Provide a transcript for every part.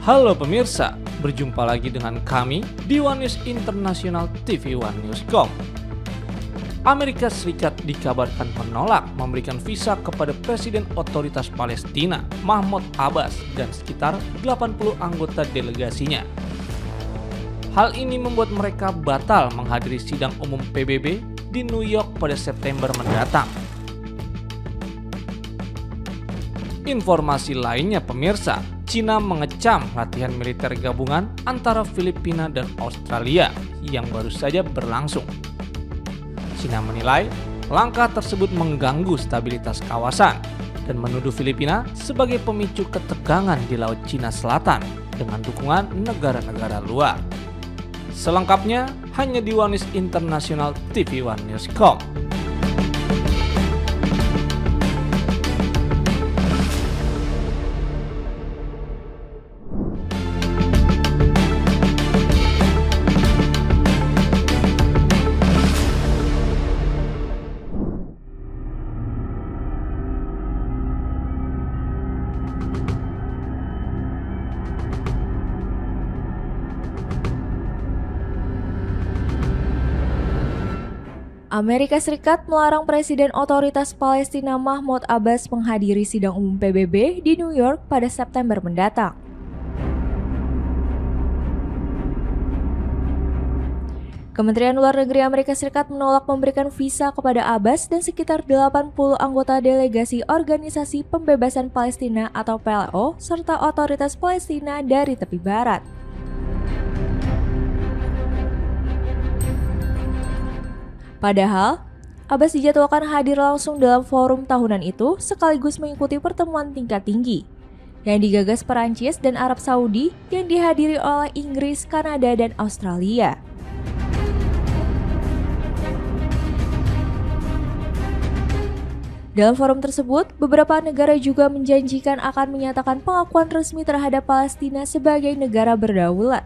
Halo pemirsa, berjumpa lagi dengan kami di One News International TV One Newscom. Amerika Serikat dikabarkan menolak memberikan visa kepada Presiden Otoritas Palestina Mahmud Abbas dan sekitar 80 anggota delegasinya. Hal ini membuat mereka batal menghadiri sidang umum PBB di New York pada September mendatang. Informasi lainnya pemirsa, Cina mengecam latihan militer gabungan antara Filipina dan Australia yang baru saja berlangsung. Cina menilai langkah tersebut mengganggu stabilitas kawasan dan menuduh Filipina sebagai pemicu ketegangan di Laut Cina Selatan dengan dukungan negara-negara luar. Selengkapnya hanya di One News International TV One Newscom. Amerika Serikat melarang Presiden Otoritas Palestina Mahmud Abbas menghadiri sidang umum PBB di New York pada September mendatang. Kementerian Luar Negeri Amerika Serikat menolak memberikan visa kepada Abbas dan sekitar 80 anggota delegasi Organisasi Pembebasan Palestina atau PLO serta Otoritas Palestina dari tepi barat. Padahal, Abbas dijadwalkan hadir langsung dalam forum tahunan itu sekaligus mengikuti pertemuan tingkat tinggi yang digagas Perancis dan Arab Saudi yang dihadiri oleh Inggris, Kanada, dan Australia. Dalam forum tersebut, beberapa negara juga menjanjikan akan menyatakan pengakuan resmi terhadap Palestina sebagai negara berdaulat.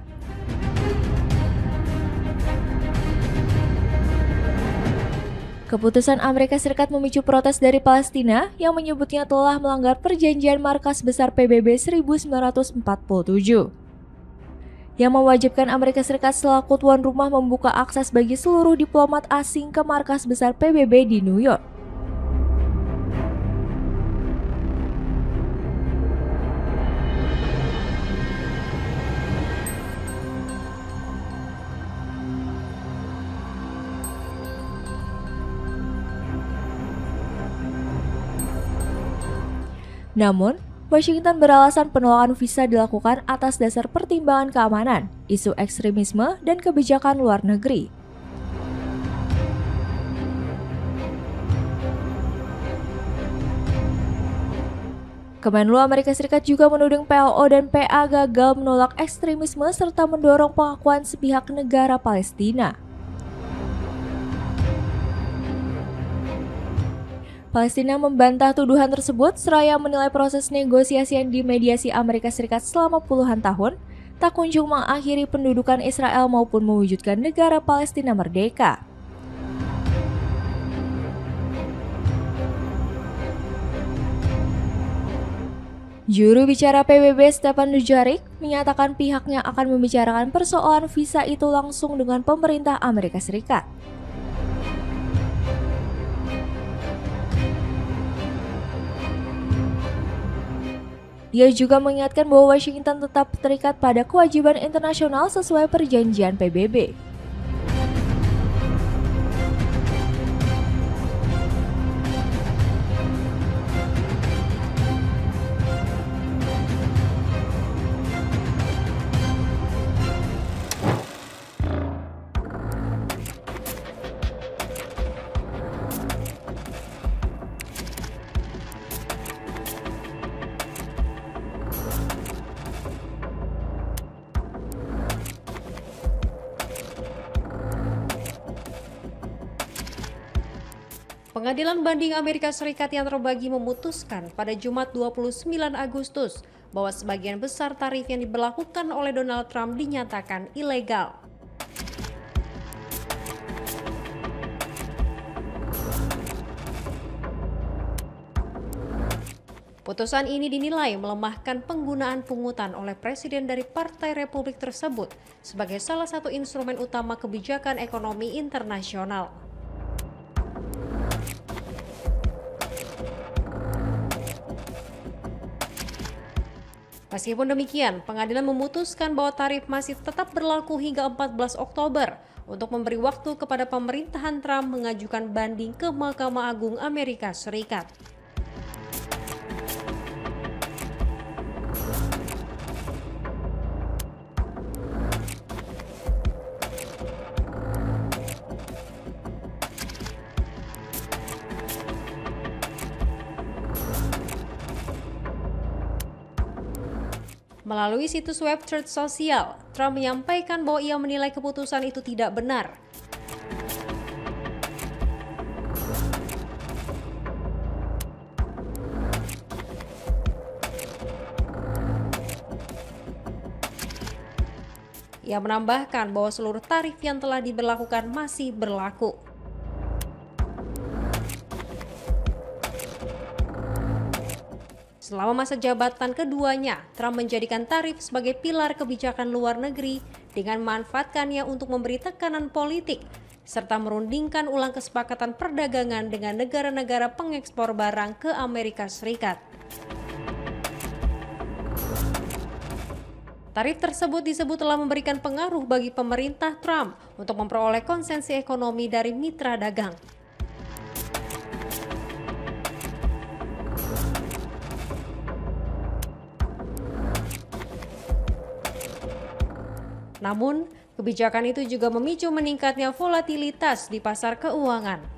Keputusan Amerika Serikat memicu protes dari Palestina yang menyebutnya telah melanggar perjanjian Markas Besar PBB 1947 yang mewajibkan Amerika Serikat selaku tuan rumah membuka akses bagi seluruh diplomat asing ke Markas Besar PBB di New York. Namun, Washington beralasan penolakan visa dilakukan atas dasar pertimbangan keamanan, isu ekstremisme, dan kebijakan luar negeri. Kemenlu Amerika Serikat juga menuding PLO dan PA gagal menolak ekstremisme serta mendorong pengakuan sepihak negara Palestina. Palestina membantah tuduhan tersebut seraya menilai proses negosiasi yang dimediasi Amerika Serikat selama puluhan tahun tak kunjung mengakhiri pendudukan Israel maupun mewujudkan negara Palestina merdeka. Juru bicara PBB Stephane Dujarric menyatakan pihaknya akan membicarakan persoalan visa itu langsung dengan pemerintah Amerika Serikat. Dia juga mengingatkan bahwa Washington tetap terikat pada kewajiban internasional sesuai perjanjian PBB. Pengadilan Banding Amerika Serikat yang terbagi memutuskan pada Jumat 29 Agustus bahwa sebagian besar tarif yang diberlakukan oleh Donald Trump dinyatakan ilegal. Putusan ini dinilai melemahkan penggunaan pungutan oleh presiden dari Partai Republik tersebut sebagai salah satu instrumen utama kebijakan ekonomi internasional. Meskipun demikian, pengadilan memutuskan bahwa tarif masih tetap berlaku hingga 14 Oktober untuk memberi waktu kepada pemerintahan Trump mengajukan banding ke Mahkamah Agung Amerika Serikat. Melalui situs web Truth Social, Trump menyampaikan bahwa ia menilai keputusan itu tidak benar. Ia menambahkan bahwa seluruh tarif yang telah diberlakukan masih berlaku. Selama masa jabatan keduanya, Trump menjadikan tarif sebagai pilar kebijakan luar negeri dengan memanfaatkannya untuk memberi tekanan politik, serta merundingkan ulang kesepakatan perdagangan dengan negara-negara pengekspor barang ke Amerika Serikat. Tarif tersebut disebut telah memberikan pengaruh bagi pemerintah Trump untuk memperoleh konsensi ekonomi dari mitra dagang. Namun, kebijakan itu juga memicu meningkatnya volatilitas di pasar keuangan.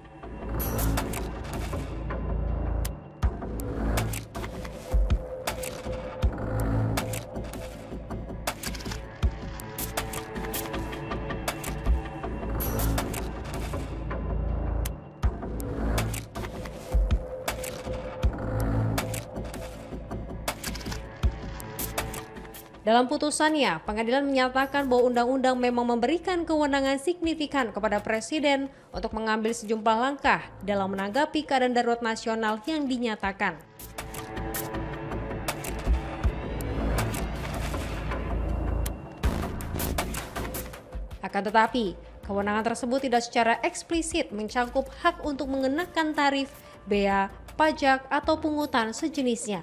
Dalam putusannya, pengadilan menyatakan bahwa undang-undang memang memberikan kewenangan signifikan kepada presiden untuk mengambil sejumlah langkah dalam menanggapi keadaan darurat nasional yang dinyatakan. Akan tetapi, kewenangan tersebut tidak secara eksplisit mencangkup hak untuk mengenakan tarif, bea, pajak, atau pungutan sejenisnya.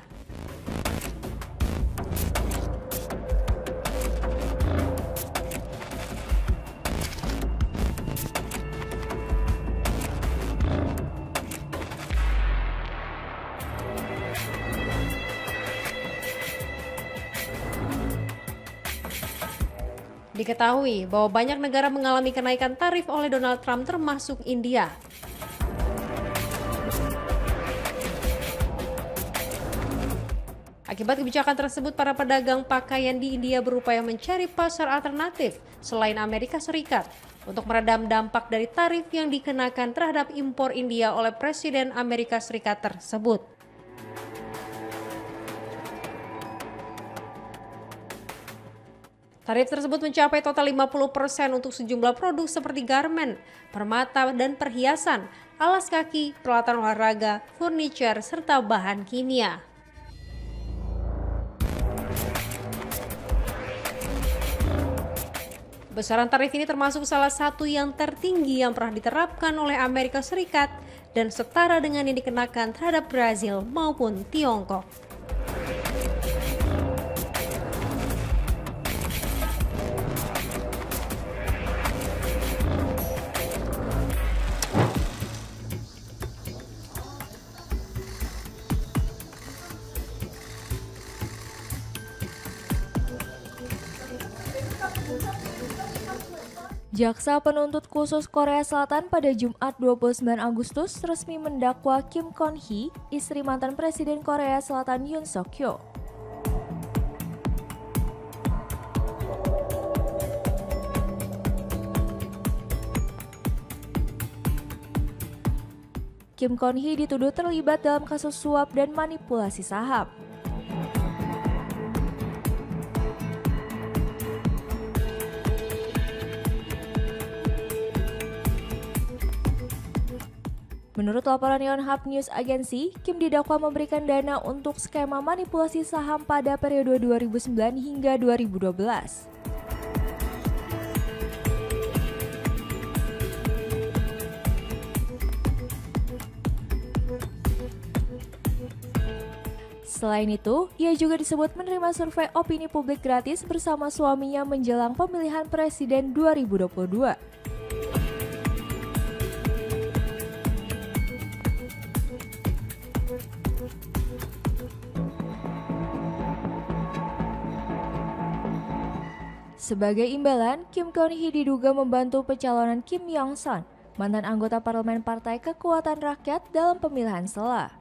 Diketahui bahwa banyak negara mengalami kenaikan tarif oleh Donald Trump termasuk India. Akibat kebijakan tersebut, para pedagang pakaian di India berupaya mencari pasar alternatif selain Amerika Serikat untuk meredam dampak dari tarif yang dikenakan terhadap impor India oleh Presiden Amerika Serikat tersebut. Tarif tersebut mencapai total 50% untuk sejumlah produk seperti garmen, permata dan perhiasan, alas kaki, peralatan olahraga, furniture, serta bahan kimia. Besaran tarif ini termasuk salah satu yang tertinggi yang pernah diterapkan oleh Amerika Serikat dan setara dengan yang dikenakan terhadap Brazil maupun Tiongkok. Jaksa penuntut khusus Korea Selatan pada Jumat 29 Agustus resmi mendakwa Kim Kon Hee, istri mantan Presiden Korea Selatan Yoon Suk Yeol. Kim Kon Hee dituduh terlibat dalam kasus suap dan manipulasi saham. Menurut laporan Yonhap News Agency, Kim didakwa memberikan dana untuk skema manipulasi saham pada periode 2009 hingga 2012. Selain itu, ia juga disebut menerima survei opini publik gratis bersama suaminya menjelang pemilihan presiden 2022. Sebagai imbalan, Kim Keon-hee diduga membantu pencalonan Kim Yong-son, mantan anggota parlemen Partai Kekuatan Rakyat dalam pemilihan sela.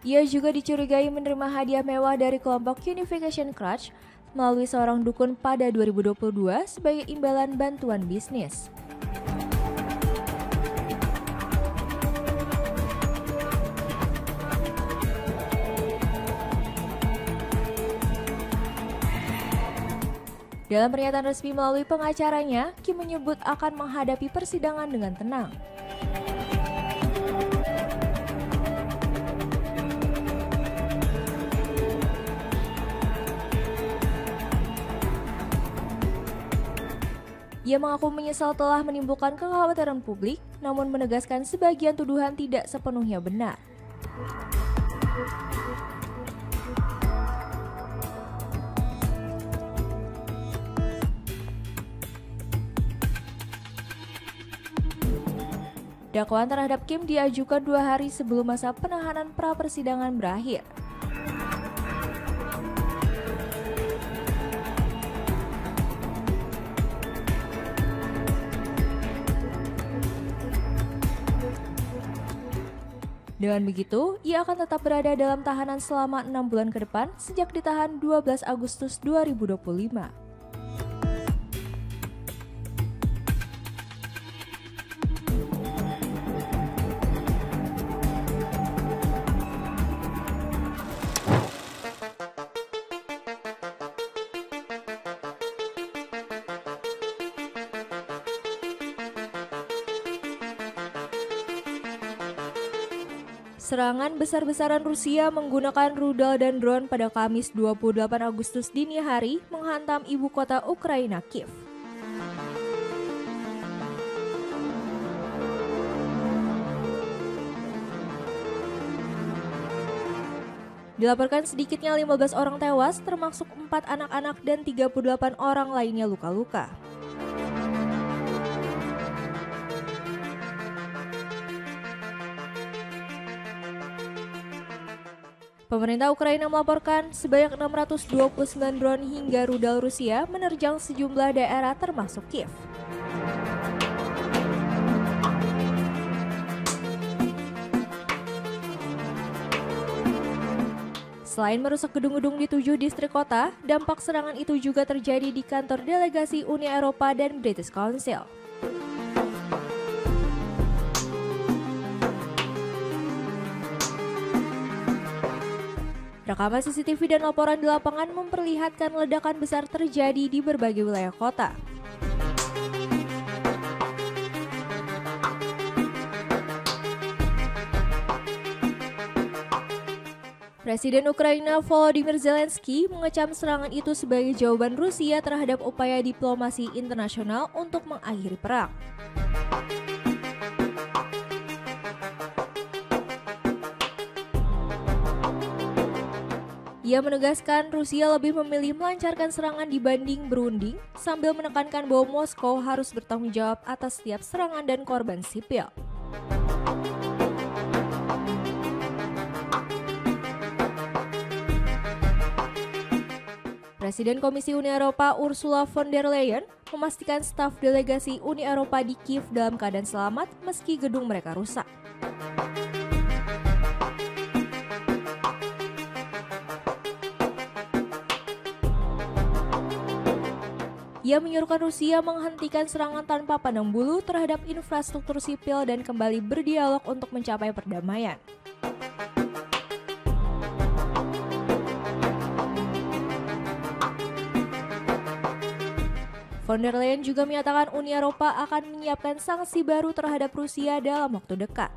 Ia juga dicurigai menerima hadiah mewah dari kelompok Unification Crutch melalui seorang dukun pada 2022 sebagai imbalan bantuan bisnis. Dalam pernyataan resmi melalui pengacaranya, Kim menyebut akan menghadapi persidangan dengan tenang. Ia mengaku menyesal telah menimbulkan kekhawatiran publik, namun menegaskan sebagian tuduhan tidak sepenuhnya benar. Dakwaan terhadap Kim diajukan 2 hari sebelum masa penahanan pra-persidangan berakhir. Dengan begitu, ia akan tetap berada dalam tahanan selama 6 bulan ke depan sejak ditahan 12 Agustus 2025. Serangan besar-besaran Rusia menggunakan rudal dan drone pada Kamis 28 Agustus dini hari menghantam ibu kota Ukraina, Kiev. Dilaporkan sedikitnya 15 orang tewas, termasuk 4 anak-anak dan 38 orang lainnya luka-luka. Pemerintah Ukraina melaporkan sebanyak 629 drone hingga rudal Rusia menerjang sejumlah daerah termasuk Kiev. Selain merusak gedung-gedung di 7 distrik kota, dampak serangan itu juga terjadi di kantor delegasi Uni Eropa dan British Council. Rekaman CCTV dan laporan di lapangan memperlihatkan ledakan besar terjadi di berbagai wilayah kota. Presiden Ukraina Volodymyr Zelensky mengecam serangan itu sebagai jawaban Rusia terhadap upaya diplomasi internasional untuk mengakhiri perang. Ia menegaskan Rusia lebih memilih melancarkan serangan dibanding berunding, sambil menekankan bahwa Moskow harus bertanggung jawab atas setiap serangan dan korban sipil. Presiden Komisi Uni Eropa Ursula von der Leyen memastikan staf delegasi Uni Eropa di Kiev dalam keadaan selamat meski gedung mereka rusak. Ia menyuruhkan Rusia menghentikan serangan tanpa pandang bulu terhadap infrastruktur sipil dan kembali berdialog untuk mencapai perdamaian. von der Leyen juga menyatakan Uni Eropa akan menyiapkan sanksi baru terhadap Rusia dalam waktu dekat.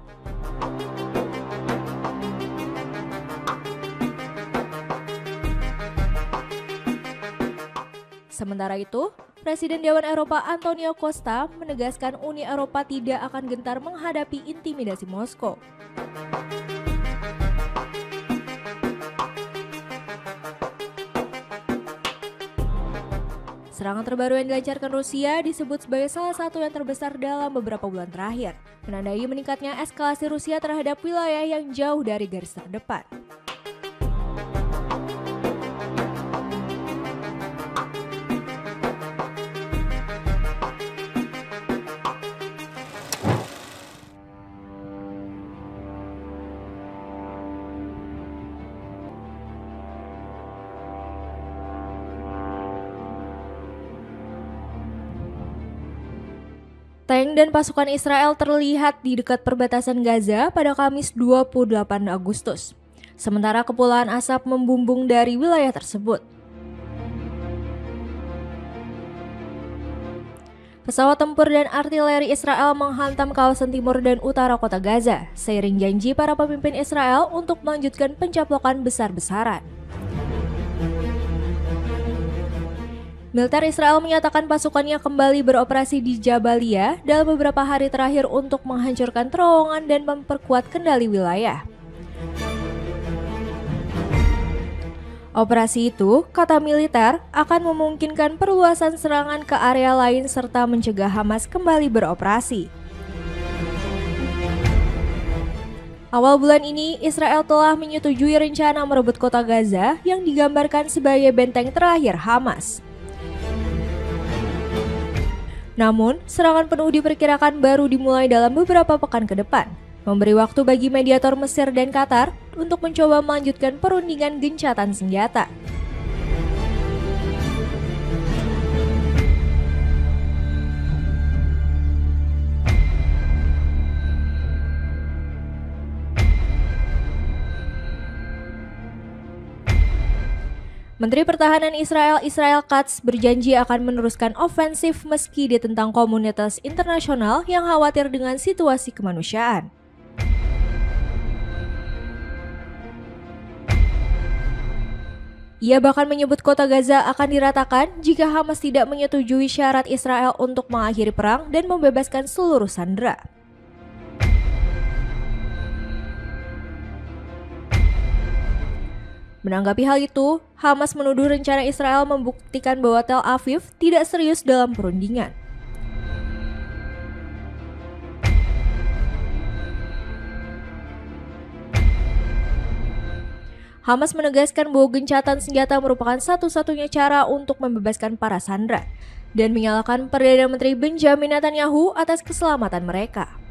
Sementara itu, Presiden Dewan Eropa Antonio Costa menegaskan Uni Eropa tidak akan gentar menghadapi intimidasi Moskow. Serangan terbaru yang dilancarkan Rusia disebut sebagai salah satu yang terbesar dalam beberapa bulan terakhir, menandai meningkatnya eskalasi Rusia terhadap wilayah yang jauh dari garis terdepan. Tank dan pasukan Israel terlihat di dekat perbatasan Gaza pada Kamis 28 Agustus. Sementara kepulan asap membumbung dari wilayah tersebut. Pesawat tempur dan artileri Israel menghantam kawasan timur dan utara kota Gaza, seiring janji para pemimpin Israel untuk melanjutkan pencaplokan besar-besaran. Militer Israel menyatakan pasukannya kembali beroperasi di Jabalia dalam beberapa hari terakhir untuk menghancurkan terowongan dan memperkuat kendali wilayah. Operasi itu, kata militer, akan memungkinkan perluasan serangan ke area lain serta mencegah Hamas kembali beroperasi. Awal bulan ini, Israel telah menyetujui rencana merebut kota Gaza yang digambarkan sebagai benteng terakhir Hamas. Namun, serangan penuh diperkirakan baru dimulai dalam beberapa pekan ke depan, memberi waktu bagi mediator Mesir dan Qatar untuk mencoba melanjutkan perundingan gencatan senjata. Menteri Pertahanan Israel, Israel Katz, berjanji akan meneruskan ofensif meski ditentang komunitas internasional yang khawatir dengan situasi kemanusiaan. Ia bahkan menyebut kota Gaza akan diratakan jika Hamas tidak menyetujui syarat Israel untuk mengakhiri perang dan membebaskan seluruh sandera. Menanggapi hal itu, Hamas menuduh rencana Israel membuktikan bahwa Tel Aviv tidak serius dalam perundingan. Hamas menegaskan bahwa gencatan senjata merupakan satu-satunya cara untuk membebaskan para sandera dan menyalahkan Perdana Menteri Benjamin Netanyahu atas keselamatan mereka.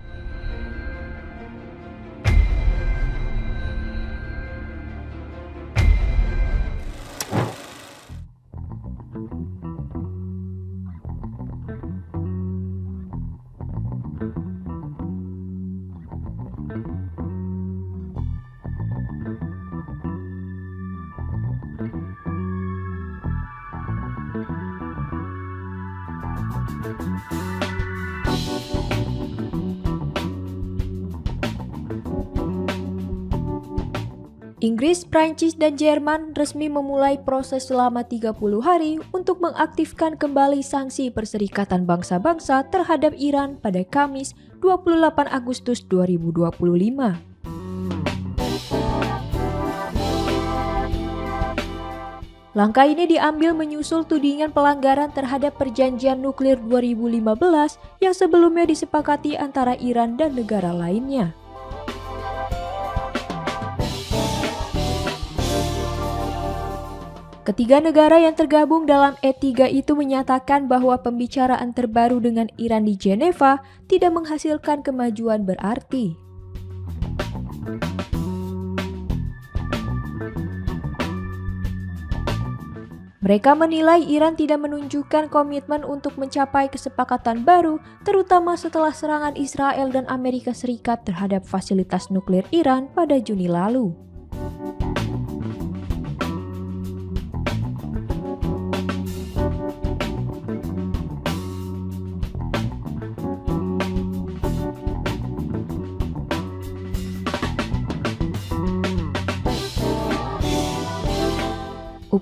Inggris, Prancis, dan Jerman resmi memulai proses selama 30 hari untuk mengaktifkan kembali sanksi Perserikatan Bangsa-Bangsa terhadap Iran pada Kamis 28 Agustus 2025. Langkah ini diambil menyusul tudingan pelanggaran terhadap Perjanjian Nuklir 2015 yang sebelumnya disepakati antara Iran dan negara lainnya. Ketiga negara yang tergabung dalam E3 itu menyatakan bahwa pembicaraan terbaru dengan Iran di Jeneva tidak menghasilkan kemajuan berarti. Mereka menilai Iran tidak menunjukkan komitmen untuk mencapai kesepakatan baru, terutama setelah serangan Israel dan Amerika Serikat terhadap fasilitas nuklir Iran pada Juni lalu.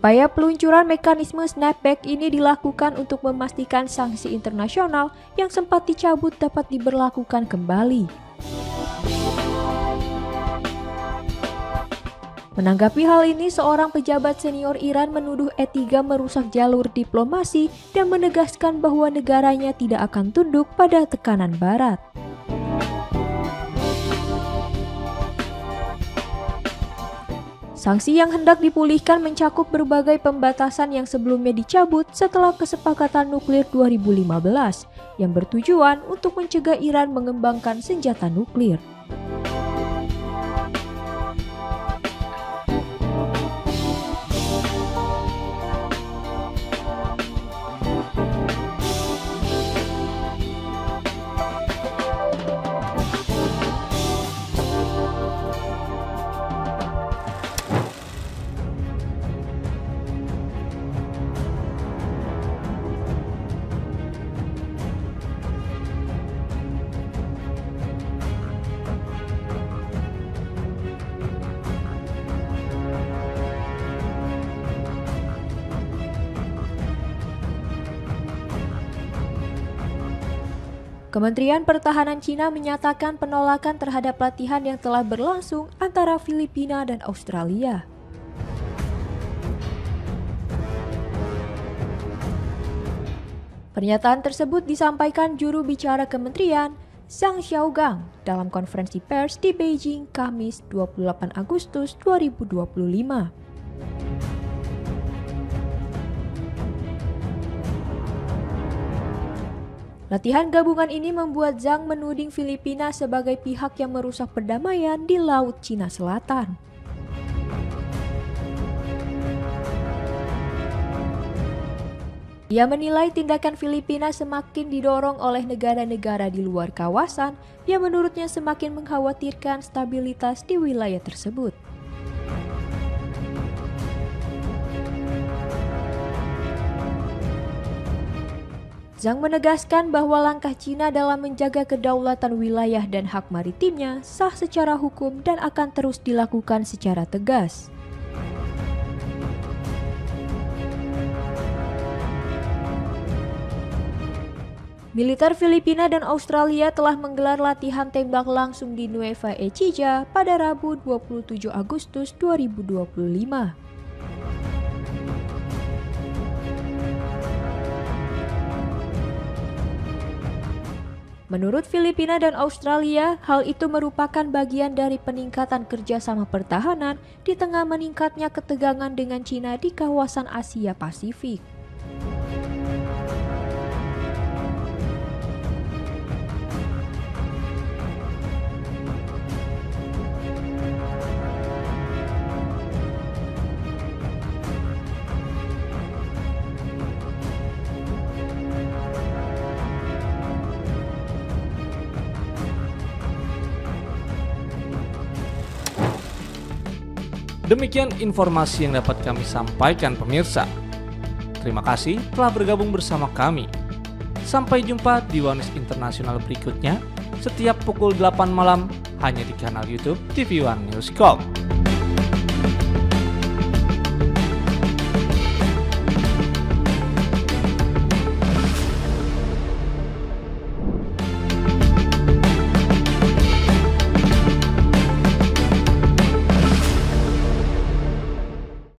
Upaya peluncuran mekanisme snapback ini dilakukan untuk memastikan sanksi internasional yang sempat dicabut dapat diberlakukan kembali. Menanggapi hal ini, seorang pejabat senior Iran menuduh E3 merusak jalur diplomasi dan menegaskan bahwa negaranya tidak akan tunduk pada tekanan Barat. Sanksi yang hendak dipulihkan mencakup berbagai pembatasan yang sebelumnya dicabut setelah kesepakatan nuklir 2015 yang bertujuan untuk mencegah Iran mengembangkan senjata nuklir. Kementerian Pertahanan Cina menyatakan penolakan terhadap latihan yang telah berlangsung antara Filipina dan Australia. Pernyataan tersebut disampaikan juru bicara kementerian, Zhang Xiaogang, dalam konferensi pers di Beijing, Kamis 28 Agustus 2025. Latihan gabungan ini membuat Zhang menuding Filipina sebagai pihak yang merusak perdamaian di Laut Cina Selatan. Dia menilai tindakan Filipina semakin didorong oleh negara-negara di luar kawasan yang menurutnya semakin mengkhawatirkan stabilitas di wilayah tersebut. Zhang menegaskan bahwa langkah Cina dalam menjaga kedaulatan wilayah dan hak maritimnya sah secara hukum dan akan terus dilakukan secara tegas. Militer Filipina dan Australia telah menggelar latihan tembak langsung di Nueva Ecija pada Rabu 27 Agustus 2025. Menurut Filipina dan Australia, hal itu merupakan bagian dari peningkatan kerjasama pertahanan di tengah meningkatnya ketegangan dengan Cina di kawasan Asia Pasifik. Demikian informasi yang dapat kami sampaikan pemirsa. Terima kasih telah bergabung bersama kami. Sampai jumpa di One News Internasional berikutnya setiap pukul 8 malam hanya di kanal YouTube TV One News Com.